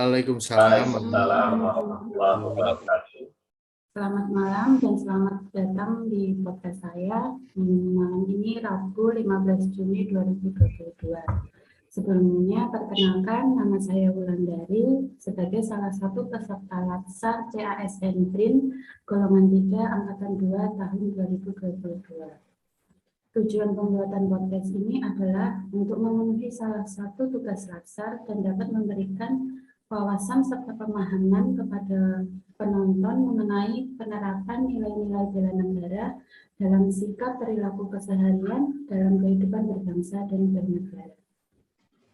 Waalaikumsalam Waalaikumsalam warahmatullahi wabarakatuh. Selamat malam dan selamat datang di podcast saya. Malam ini Rabu 15 Juni 2022. Sebelumnya perkenalkan, nama saya Wulandari sebagai salah satu peserta Latsar CASN BRIN golongan 3 angkatan 2 tahun 2022. Tujuan pembuatan podcast ini adalah untuk memenuhi salah satu tugas Latsar dan dapat memberikan wawasan serta pemahaman kepada penonton mengenai penerapan nilai-nilai bela negara dalam sikap perilaku keseharian dalam kehidupan berbangsa dan bernegara.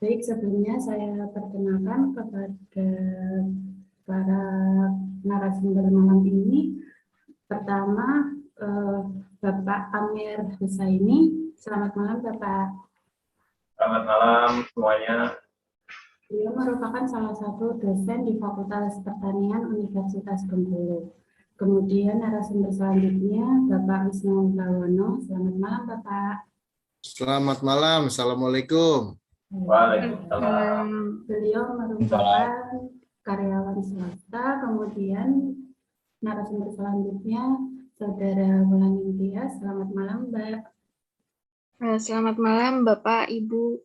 Baik, sebelumnya saya perkenalkan kepada para narasumber malam ini. Pertama, Bapak Amir Husaini. Selamat malam, Bapak. Selamat malam semuanya. Beliau merupakan salah satu dosen di Fakultas Pertanian Universitas Bengkulu. Kemudian narasumber selanjutnya Bapak Wisnu Prawono. Selamat malam, Bapak. Selamat malam. Assalamualaikum. Waalaikumsalam. Beliau merupakan karyawan swasta. Kemudian narasumber selanjutnya Saudara Wulan Intias. Selamat malam, Mbak. Selamat malam, Bapak, Ibu.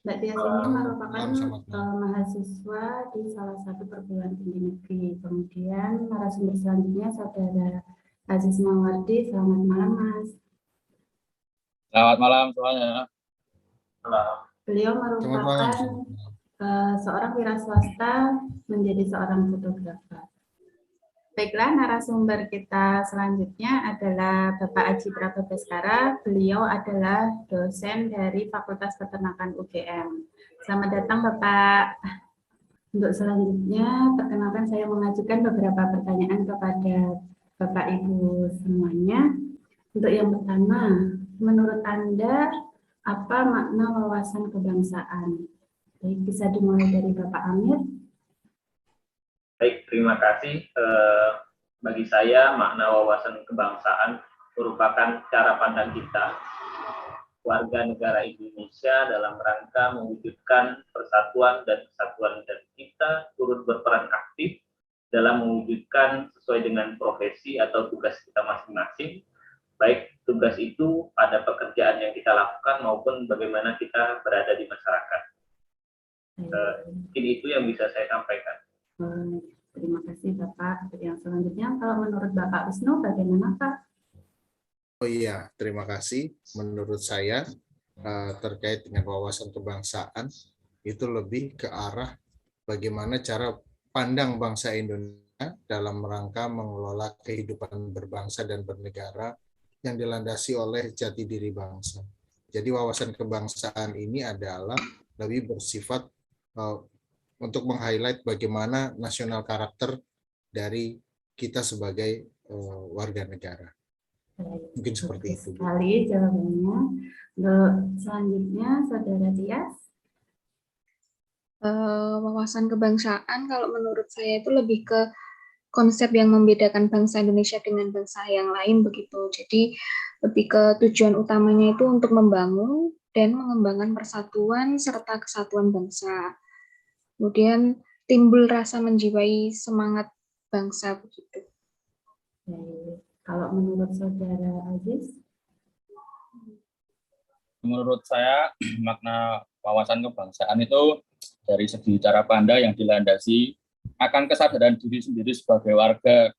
Mbak Tias ini merupakan mahasiswa di salah satu perguruan tinggi negeri. Kemudian narasumber selanjutnya Saudara Aziz Mawardi. Selamat malam, Mas. Selamat malam semuanya. Beliau merupakan seorang wira swasta menjadi seorang fotografer. Baiklah, narasumber kita selanjutnya adalah Bapak Aji Prabodyaskara. Beliau adalah dosen dari Fakultas Peternakan UGM. Selamat datang, Bapak. Untuk selanjutnya, perkenalkan saya mengajukan beberapa pertanyaan kepada Bapak Ibu semuanya. Untuk yang pertama, menurut Anda, apa makna wawasan kebangsaan? Baik, bisa dimulai dari Bapak Amir. Baik, terima kasih. Bagi saya, makna wawasan kebangsaan merupakan cara pandang kita, warga negara Indonesia, dalam rangka mewujudkan persatuan dan kesatuan, dan kita turut berperan aktif dalam mewujudkan sesuai dengan profesi atau tugas kita masing-masing, baik tugas itu pada pekerjaan yang kita lakukan maupun bagaimana kita berada di masyarakat. Mungkin itu yang bisa saya sampaikan. Terima kasih, Bapak. Yang selanjutnya, kalau menurut Bapak Wisnu, bagaimana, Pak? Oh iya, terima kasih. Menurut saya, terkait dengan wawasan kebangsaan, itu lebih ke arah bagaimana cara pandang bangsa Indonesia dalam rangka mengelola kehidupan berbangsa dan bernegara yang dilandasi oleh jati diri bangsa. Jadi wawasan kebangsaan ini adalah lebih bersifat untuk meng-highlight bagaimana nasional karakter dari kita sebagai warga negara. Mungkin seperti itu. Sekali jawabannya. Selanjutnya, Saudara Tias. Wawasan kebangsaan kalau menurut saya itu lebih ke konsep yang membedakan bangsa Indonesia dengan bangsa yang lain begitu. Jadi lebih ke tujuan utamanya itu untuk membangun dan mengembangkan persatuan serta kesatuan bangsa. Kemudian timbul rasa menjiwai semangat bangsa begitu. Kalau menurut Saudara Aziz? Menurut saya makna wawasan kebangsaan itu dari segi cara pandang yang dilandasi akan kesadaran diri sendiri sebagai warga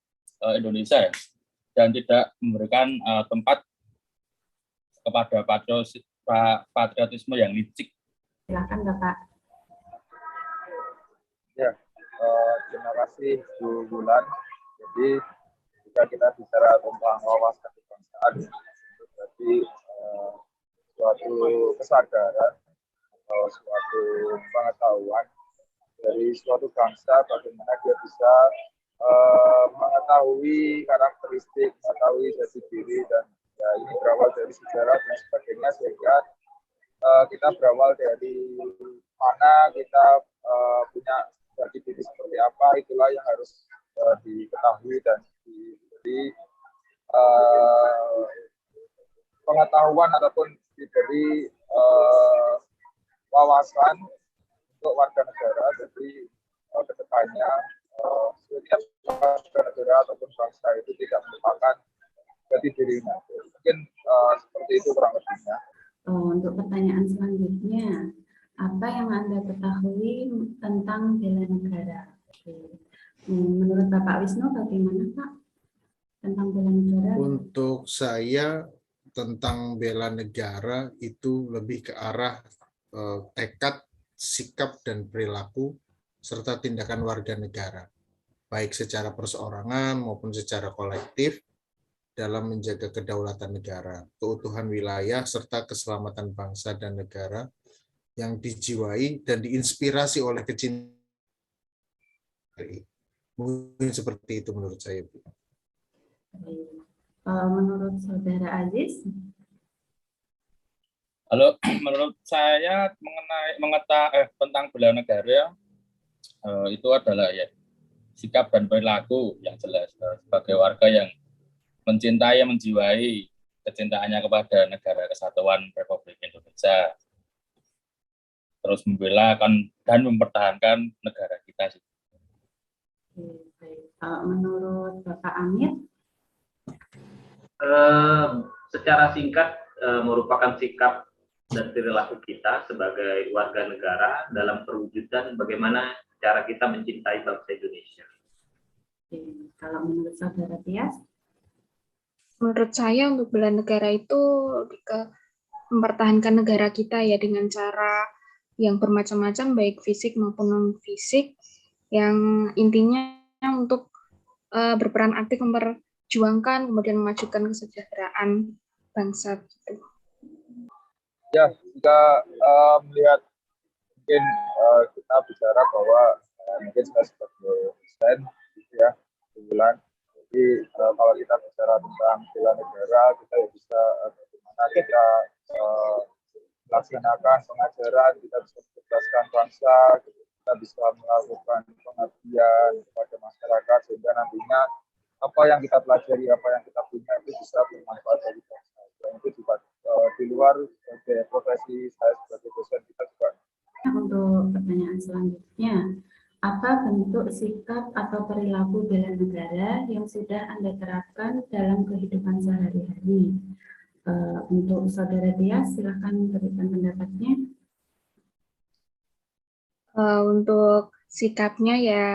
Indonesia dan tidak memberikan tempat kepada patriotisme yang licik. Silakan, Bapak. Ya, terima kasih Bu Wulan. Jadi jika kita bicara tentang wawasan kebangsaan, itu berarti suatu kesadaran atau suatu pengetahuan dari suatu bangsa bagaimana dia bisa mengetahui karakteristik, mengetahui jati diri, dan ya, ini berawal dari sejarah dan sebagainya, sehingga kita berawal dari mana kita punya jati diri seperti apa, itulah yang harus diketahui dan diberi pengetahuan ataupun diberi wawasan untuk warga negara. Jadi kedepannya setiap warga negara ataupun bangsa itu tidak melupakan jati dirinya. Mungkin seperti itu kurang lebihnya. Untuk pertanyaan selanjutnya, apa yang Anda ketahui tentang bela negara? Menurut Bapak Wisnu bagaimana Pak tentang bela negara? Untuk saya tentang bela negara itu lebih ke arah tekad, sikap, dan perilaku serta tindakan warga negara, baik secara perseorangan maupun secara kolektif dalam menjaga kedaulatan negara, keutuhan wilayah, serta keselamatan bangsa dan negara yang dijiwai dan diinspirasi oleh kecintaan. Mungkin seperti itu menurut saya, Bu. Menurut Saudara Aziz? Kalau menurut saya tentang bela negara itu adalah ya sikap dan perilaku yang jelas sebagai warga yang mencintai, menjiwai kecintaannya kepada negara kesatuan Republik Indonesia, terus membela dan mempertahankan negara kita. Kalau menurut Bapak Amir? Secara singkat merupakan sikap dan perilaku kita sebagai warga negara dalam perwujudan bagaimana cara kita mencintai bangsa Indonesia. Kalau menurut Saudara Tias? Menurut saya untuk bela negara itu ke mempertahankan negara kita ya dengan cara yang bermacam-macam baik fisik maupun non fisik, yang intinya untuk berperan aktif memperjuangkan kemudian memajukan kesejahteraan bangsa gitu. Ya, jika melihat mungkin kita bicara bahwa mungkin saya sebagai dosen gitu ya, bulan. Jadi kalau kita bicara tentang bela negara, kita ya bisa bagaimana kita melaksanakan pengajaran, kita bisa mencerdaskan bangsa, kita bisa melakukan pengabdian kepada masyarakat sehingga nantinya apa yang kita pelajari, apa yang kita punya itu bisa bermanfaat bagi bangsa. Dan itu juga di luar sebagai profesi saya sebagai dosen kita juga. Untuk pertanyaan selanjutnya, apa bentuk sikap atau perilaku bela negara yang sudah Anda terapkan dalam kehidupan sehari-hari? Untuk Saudara Tias, silakan berikan pendapatnya. Untuk sikapnya ya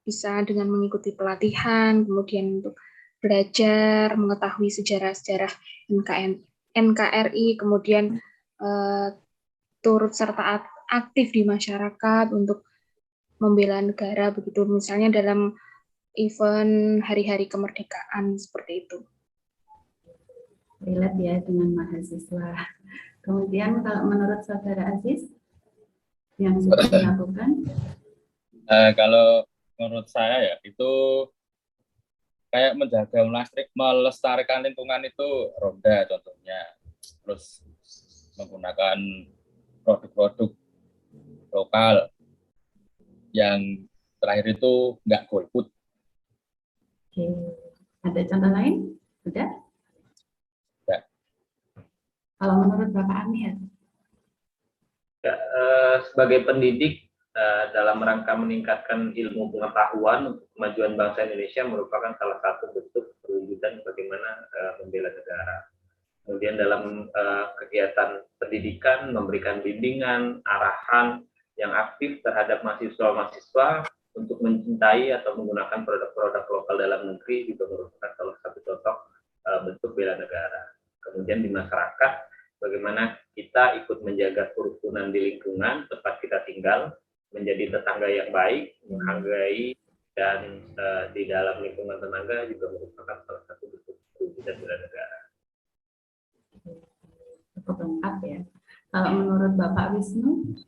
bisa dengan mengikuti pelatihan, kemudian untuk belajar, mengetahui sejarah-sejarah NKRI, kemudian turut serta aktif di masyarakat untuk membela negara begitu, misalnya dalam event hari-hari kemerdekaan seperti itu. Relate ya dengan mahasiswa. Kemudian kalau menurut Saudara Aziz yang sudah dilakukan? Kalau menurut saya ya itu kayak menjaga melestarikan lingkungan itu ronda contohnya, terus menggunakan produk-produk lokal, yang terakhir itu nggak golput. Oke. Ada contoh lain? Sudah? Ya. Kalau menurut Bapak Amir? Ya, sebagai pendidik dalam rangka meningkatkan ilmu pengetahuan untuk kemajuan bangsa Indonesia merupakan salah satu bentuk perwujudan bagaimana membela negara. Kemudian dalam kegiatan pendidikan memberikan bimbingan, arahan yang aktif terhadap mahasiswa-mahasiswa untuk mencintai atau menggunakan produk-produk lokal dalam negeri juga merupakan salah satu contoh bentuk bela negara. Kemudian di masyarakat, bagaimana kita ikut menjaga kerukunan di lingkungan tempat kita tinggal, menjadi tetangga yang baik, menghargai, dan di dalam lingkungan tetangga juga merupakan salah satu bentuk perwujudan bela negara. Cukup lengkap ya. Kalau menurut Bapak Wisnu?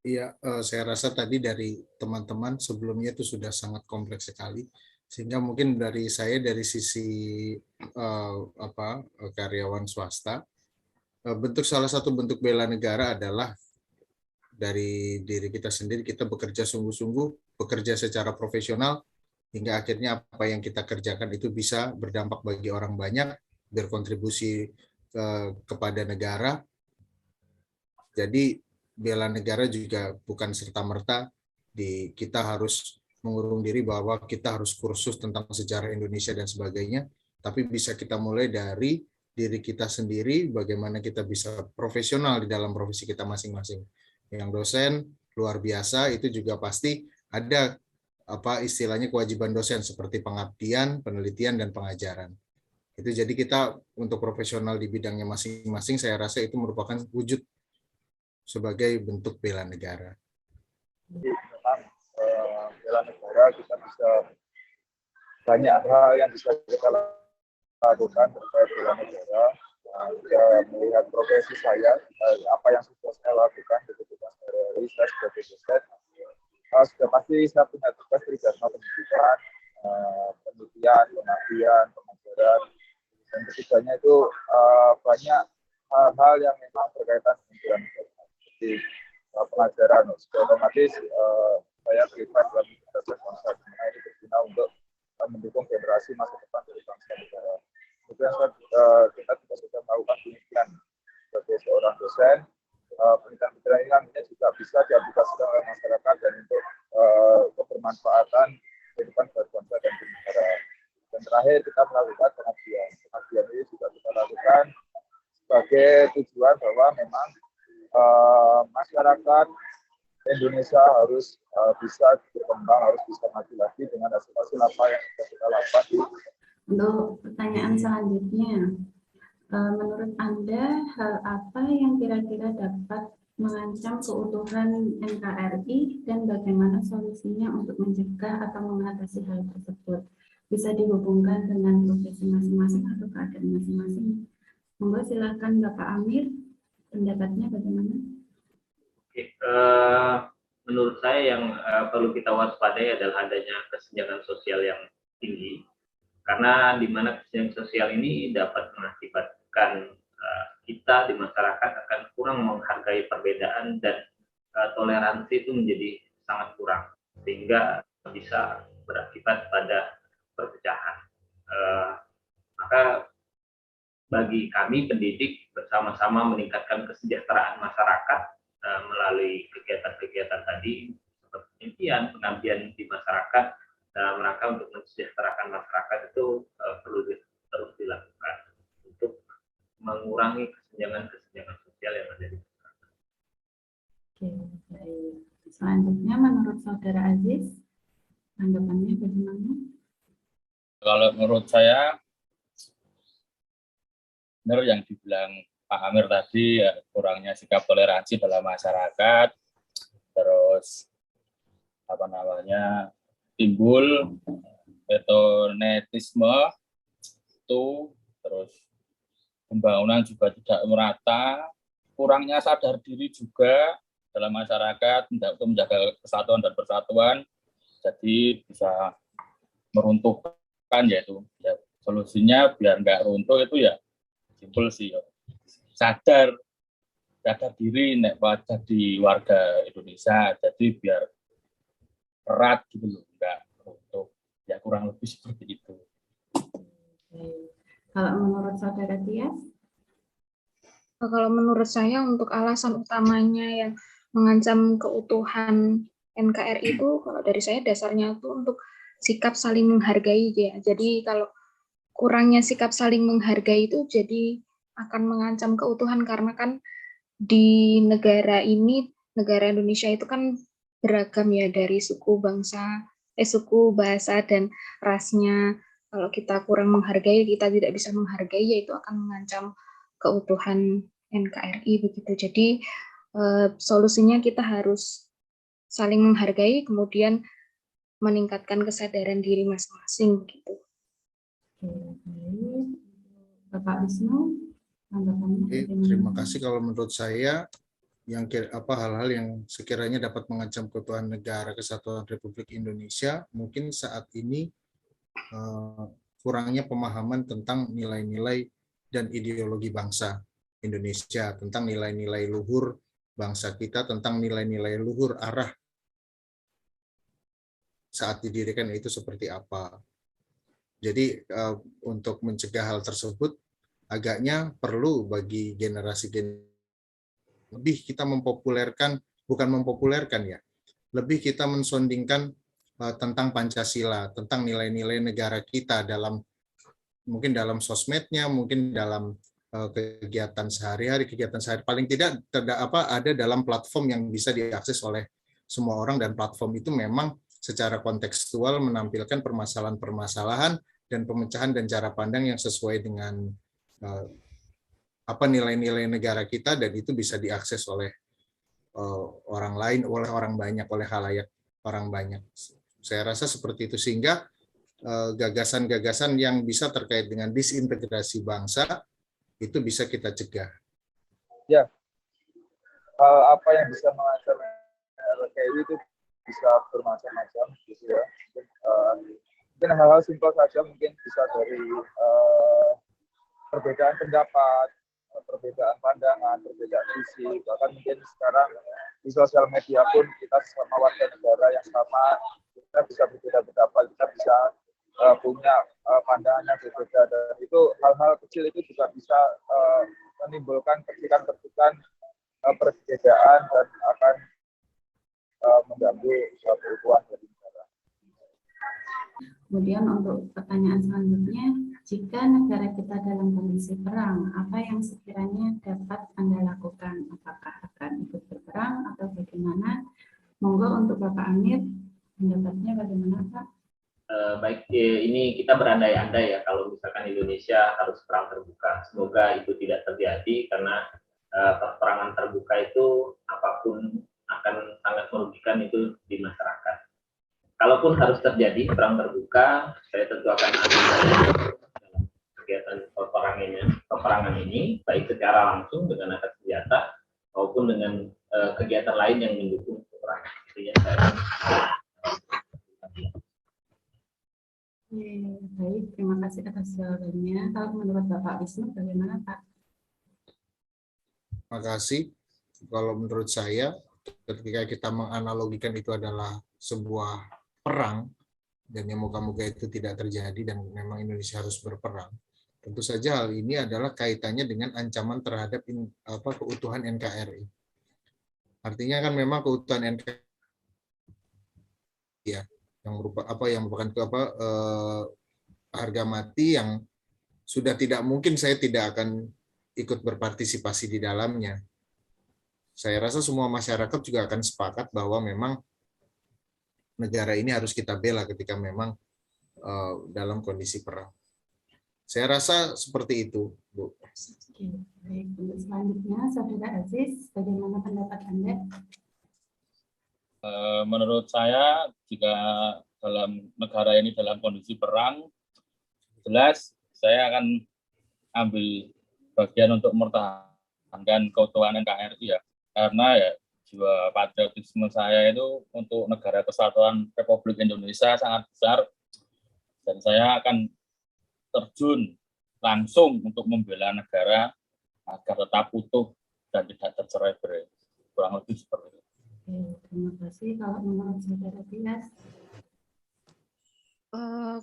Iya, saya rasa tadi dari teman-teman sebelumnya itu sudah sangat kompleks sekali, sehingga mungkin dari saya dari sisi karyawan swasta, salah satu bentuk bela negara adalah dari diri kita sendiri, kita bekerja sungguh-sungguh, bekerja secara profesional, hingga akhirnya apa yang kita kerjakan itu bisa berdampak bagi orang banyak, berkontribusi kepada negara. Jadi bela negara juga bukan serta-merta kita harus mengurung diri bahwa kita harus kursus tentang sejarah Indonesia dan sebagainya, tapi bisa kita mulai dari diri kita sendiri, bagaimana kita bisa profesional di dalam profesi kita masing-masing. Yang dosen luar biasa itu juga pasti ada istilahnya kewajiban dosen seperti pengabdian, penelitian, dan pengajaran. Itu jadi kita untuk profesional di bidangnya masing-masing, saya rasa itu merupakan wujud sebagai bentuk bela negara. Jadi memang bela negara kita bisa banyak hal yang bisa kita lakukan terkait bela negara. Saya melihat profesi saya, apa yang sudah saya lakukan di kehidupan sehari-hari saya sebagai dosen, sudah pasti saya punya tugas di Dharma Pendidikan, penelitian, pengabdian, pengajaran, dan ketiganya itu banyak hal-hal yang memang berkaitan dengan seperti pengajaran. Secara otomatis saya terlibat dalam proses konsep ini berguna untuk mendukung generasi masa depan dari bangsa negara. Kemudian kita juga sudah melakukan penelitian sebagai seorang dosen. Penelitian ini juga bisa diaplikasikan oleh masyarakat dan untuk kebermanfaatan kehidupan berbangsa dan bernegara. Dan terakhir kita melakukan pengabdian. Pengabdian ini juga kita lakukan sebagai tujuan bahwa memang masyarakat Indonesia harus bisa berkembang, harus bisa maju lagi dengan hasil-hasil apa yang sudah kita lakukan. Untuk pertanyaan selanjutnya, menurut Anda hal apa yang kira-kira dapat mengancam keutuhan NKRI dan bagaimana solusinya untuk mencegah atau mengatasi hal tersebut? Bisa dihubungkan dengan profesi masing-masing atau keadaan masing-masing. Monggo silakan Bapak Amir, pendapatnya bagaimana? Oke, menurut saya yang perlu kita waspadai adalah adanya kesenjangan sosial yang tinggi, karena di mana kesenjangan sosial ini dapat mengakibatkan kita di masyarakat akan kurang menghargai perbedaan dan toleransi itu menjadi sangat kurang, sehingga bisa berakibat pada perpecahan. Maka bagi kami pendidik bersama-sama meningkatkan kesejahteraan masyarakat melalui kegiatan-kegiatan tadi seperti penelitian, pengabdian di masyarakat dalam rangka untuk mensejahterakan masyarakat itu perlu terus dilakukan untuk mengurangi kesenjangan sosial yang ada di masyarakat. Oke, baik. Selanjutnya menurut Saudara Aziz, tanggapannya bagaimana? Kalau menurut saya, benar yang dibilang Pak Amir tadi, ya, kurangnya sikap toleransi dalam masyarakat, terus timbul nepotisme itu, terus pembangunan juga tidak merata, kurangnya sadar diri juga dalam masyarakat untuk menjaga kesatuan dan persatuan, jadi bisa meruntuhkan, yaitu ya, solusinya biar nggak runtuh itu ya simpel sih, ya. sadar diri nek jadi warga Indonesia, jadi biar erat gitu loh, enggak runtuh, ya kurang lebih seperti itu. Kalau menurut Saudara Tias? Kalau menurut saya untuk alasan utamanya yang mengancam keutuhan NKRI itu, kalau dari saya dasarnya itu untuk sikap saling menghargai ya. Jadi kalau kurangnya sikap saling menghargai itu jadi akan mengancam keutuhan, karena kan di negara ini, negara Indonesia itu kan beragam ya, dari suku, bahasa, dan rasnya. Kalau kita kurang menghargai, kita tidak bisa menghargai, yaitu akan mengancam keutuhan NKRI begitu. Jadi solusinya kita harus saling menghargai, kemudian meningkatkan kesadaran diri masing-masing begitu. Bapak Wisnu, tanggapannya? Terima kasih. Kalau menurut saya hal-hal yang sekiranya dapat mengancam keutuhan negara kesatuan Republik Indonesia, mungkin saat ini kurangnya pemahaman tentang nilai-nilai dan ideologi bangsa Indonesia, tentang nilai-nilai luhur bangsa kita, tentang nilai-nilai luhur arah saat didirikan itu seperti apa. Jadi untuk mencegah hal tersebut agaknya perlu bagi generasi lebih kita bukan mempopulerkan ya, lebih kita mensondingkan tentang Pancasila, tentang nilai-nilai negara kita mungkin dalam sosmednya, mungkin dalam kegiatan sehari-hari, paling tidak ada dalam platform yang bisa diakses oleh semua orang, dan platform itu memang secara kontekstual menampilkan permasalahan-permasalahan dan pemecahan dan cara pandang yang sesuai dengan nilai-nilai negara kita, dan itu bisa diakses oleh orang lain, oleh orang banyak, oleh khalayak orang banyak. Saya rasa seperti itu, sehingga gagasan-gagasan yang bisa terkait dengan disintegrasi bangsa itu bisa kita cegah. Ya, apa yang bisa mengancam LKI itu bisa bermacam-macam, gitu ya. Mungkin hal-hal simpel saja, mungkin bisa dari perbedaan pendapat, perbedaan pandangan, perbedaan visi, bahkan mungkin sekarang di sosial media pun kita sama warga negara yang sama, kita bisa berbeda pendapat, kita bisa punya pandangan yang berbeda, dan itu hal-hal kecil itu juga bisa menimbulkan percikan-percikan perbedaan dan akan mengganggu keutuhan dari negara. Kemudian untuk pertanyaan selanjutnya, jika negara kita dalam kondisi perang, apa yang sekiranya dapat Anda lakukan? Apakah akan ikut berperang atau bagaimana? Monggo untuk Bapak Amir, pendapatnya bagaimana Pak? Baik, ini kita berandai-andai ya kalau misalkan Indonesia harus perang terbuka. Semoga itu tidak terjadi, karena peperangan terbuka itu apapun akan sangat merugikan itu di masyarakat. Kalaupun harus terjadi perang terbuka, saya tentu akan ambil dalam kegiatan peperangan ini, baik secara langsung dengan angkat senjata maupun dengan kegiatan lain yang mendukung peperangan. Baik, terima kasih atas jawabannya. Kalau menurut Bapak Wisnu, bagaimana Pak? Terima kasih. Kalau menurut saya, ketika kita menganalogikan itu adalah sebuah perang, dan yang moga-moga itu tidak terjadi dan memang Indonesia harus berperang, tentu saja hal ini adalah kaitannya dengan ancaman terhadap keutuhan NKRI. Artinya kan memang keutuhan NKRI ya, yang merupakan harga mati yang sudah tidak mungkin saya tidak akan ikut berpartisipasi di dalamnya. Saya rasa semua masyarakat juga akan sepakat bahwa memang negara ini harus kita bela ketika memang dalam kondisi perang. Saya rasa seperti itu, Bu. Oke, baik. Untuk selanjutnya, Saudara Aziz, bagaimana pendapat Anda? Menurut saya, jika dalam negara ini dalam kondisi perang, jelas saya akan ambil bagian untuk mempertahankan keutuhan NKRI ya, karena ya jiwa patriotisme saya itu untuk negara kesatuan Republik Indonesia sangat besar, dan saya akan terjun langsung untuk membela negara agar tetap utuh dan tidak tercerai-berai. Kurang lebih seperti itu. Oke, terima kasih. Kalau menurut Saudara Tias?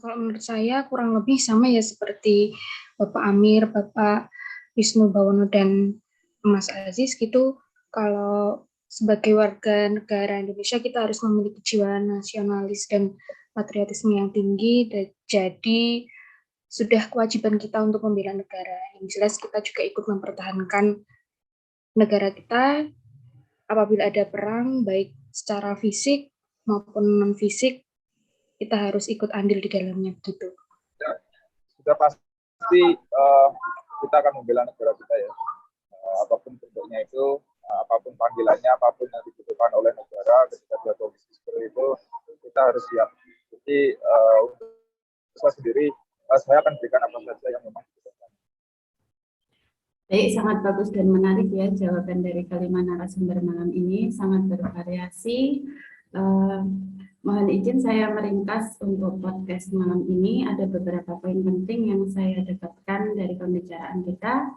Kalau menurut saya kurang lebih sama ya seperti Bapak Amir, Bapak Wisnu Bawono, dan Mas Aziz gitu. Kalau sebagai warga negara Indonesia kita harus memiliki jiwa nasionalis dan patriotisme yang tinggi, dan jadi sudah kewajiban kita untuk membela negara. Yang jelas kita juga ikut mempertahankan negara kita apabila ada perang, baik secara fisik maupun non-fisik, kita harus ikut andil di dalamnya gitu. Ya, sudah pasti kita akan membela negara kita ya. Apapun bentuknya itu, apapun panggilannya, apapun yang dibutuhkan oleh negara ketika dia kondisi seperti itu, kita harus siap. Jadi untuk saya sendiri, saya akan berikan apa saja yang memang dibutuhkan. Baik, sangat bagus dan menarik ya jawaban dari kelima narasumber malam ini, sangat bervariasi. Mohon izin saya meringkas untuk podcast malam ini. Ada beberapa poin penting yang saya dapatkan dari pembicaraan kita.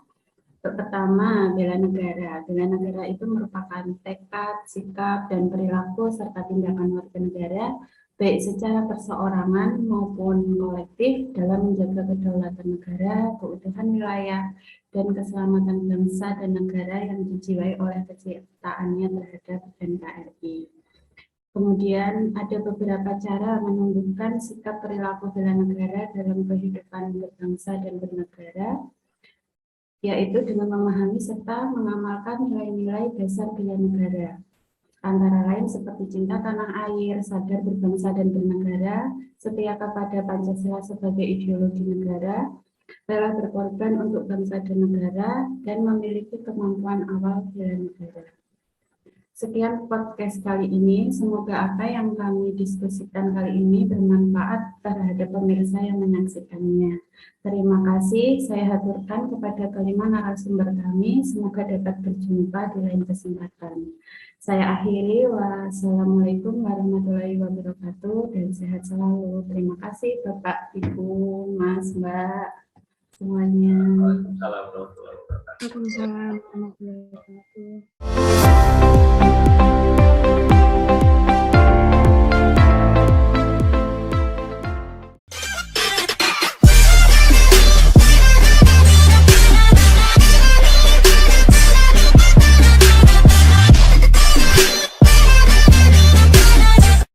Pertama, bela negara. Bela negara itu merupakan tekad, sikap, dan perilaku serta tindakan warga negara, baik secara perseorangan maupun kolektif dalam menjaga kedaulatan negara, keutuhan wilayah, dan keselamatan bangsa dan negara yang dijiwai oleh kecintaannya terhadap NKRI. Kemudian ada beberapa cara menumbuhkan sikap perilaku bela negara dalam kehidupan berbangsa dan bernegara, yaitu dengan memahami serta mengamalkan nilai-nilai dasar bela negara. Antara lain seperti cinta tanah air, sadar berbangsa dan bernegara, setia kepada Pancasila sebagai ideologi negara, rela berkorban untuk bangsa dan negara, dan memiliki kemampuan awal bela negara. Sekian podcast kali ini, semoga apa yang kami diskusikan kali ini bermanfaat terhadap pemirsa yang menyaksikannya. Terima kasih, saya haturkan kepada kelima narasumber kami, semoga dapat berjumpa di lain kesempatan. Saya akhiri, wassalamualaikum warahmatullahi wabarakatuh, dan sehat selalu. Terima kasih Bapak, Ibu, Mas, Mbak, semuanya. Waalaikumsalam warahmatullahi wabarakatuh. Waalaikumsalam warahmatullahi wabarakatuh.